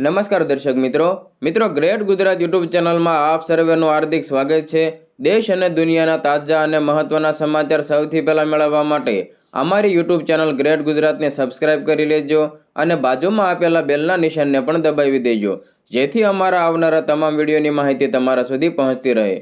નમસ્કાર દર્શક મિત્રો ગ્રેટ ગુજરાત યુટ્યુબ ચેનલમાં આપ સર્વેનું હાર્દિક સ્વાગત છે। દેશ અને દુનિયાના તાજા અને મહત્વના સમાચાર સૌથી પહેલા મેળવવા માટે અમારી યુટ્યુબ ચેનલ ગ્રેટ ગુજરાતને સબસ્ક્રાઇબ કરી લેજો અને બાજુમાં આપેલા બેલના નિશાનને પણ દબાવી દેજો, જેથી અમારા આવનારા તમામ વિડીયોની માહિતી તમારા સુધી પહોંચતી રહે।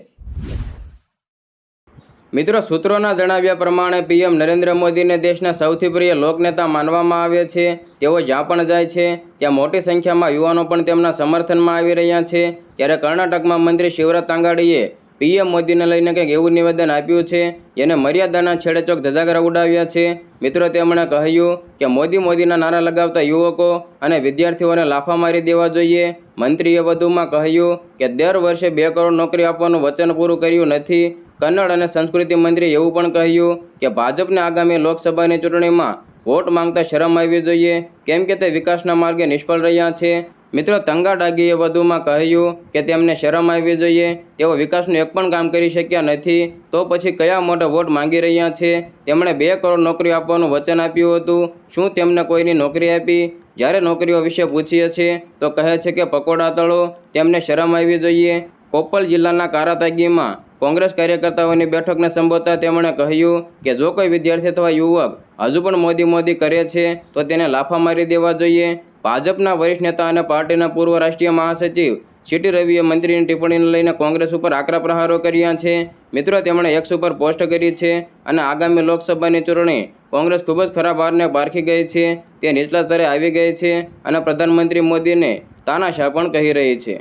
મિત્રો, સૂત્રોના જણાવ્યા પ્રમાણે પીએમ નરેન્દ્ર મોદીને દેશના સૌથી પ્રિય લોકનેતા માનવામાં આવે છે। તેઓ જ્યાં પણ જાય છે ત્યાં મોટી સંખ્યામાં યુવાનો પણ તેમના સમર્થનમાં આવી રહ્યા છે। ત્યારે કર્ણાટકમાં મંત્રી શિવરાજ તાંગાડીએ પીએમ મોદીને લઈને કંઈક એવું નિવેદન આપ્યું છે જેને મર્યાદાના છેડેચોક ધજાગરા ઉડાવ્યા છે। મિત્રો, તેમણે કહ્યું કે મોદીના નારા લગાવતા યુવકો અને વિદ્યાર્થીઓને લાફા મારી દેવા જોઈએ। મંત્રીએ વધુમાં કહ્યું કે દર વર્ષે 2 કરોડ નોકરી આપવાનું વચન પૂરું કર્યું નથી। કન્નડ અને સંસ્કૃતિ મંત્રીએ એવું પણ કહ્યું કે ભાજપને આગામી લોકસભાની ચૂંટણીમાં વોટ માંગતા શરમ આવવી જોઈએ, કેમ કે તે વિકાસના માર્ગે નિષ્ફળ રહ્યા છે। મિત્રો, તંગાડાગીએ વધુમાં કહ્યું કે તેમને શરમ આવવી જોઈએ, તેઓ વિકાસનું એક પણ કામ કરી શક્યા નથી, તો પછી કયા મોટા વોટ માંગી રહ્યા છે। તેમણે 2 કરોડ નોકરી આપવાનું વચન આપ્યું હતું, શું તેમને કોઈની નોકરી આપી? જ્યારે નોકરીઓ વિશે પૂછીએ છીએ તો કહે છે કે પકોડા તળો, તેમને શરમ આવવી જોઈએ। કોપ્પલ જિલ્લાના કારાતાગીમાં કોંગ્રેસ કાર્યકર્તાઓની બેઠકને સંબોધતા તેમણે કહ્યું કે જો કોઈ વિદ્યાર્થી અથવા યુવક હજુ પણ મોદી કરે છે તો તેને લાફા મારી દેવા જોઈએ। ભાજપના વરિષ્ઠ નેતા અને પાર્ટીના પૂર્વ રાષ્ટ્રીય મહાસચિવ સીટી રવિએ મંત્રીની ટિપ્પણીને લઈને કોંગ્રેસ ઉપર આકરા પ્રહારો કર્યા છે। મિત્રો, તેમણે એક્સ ઉપર પોસ્ટ કરી છે અને આગામી લોકસભાની ચૂંટણી કોંગ્રેસ ખૂબ જ ખરાબ હારને પારખી ગઈ છે, તે નીચલા સ્તરે આવી ગઈ છે અને પ્રધાનમંત્રી મોદીને તાનાશાહ પણ કહી રહી છે।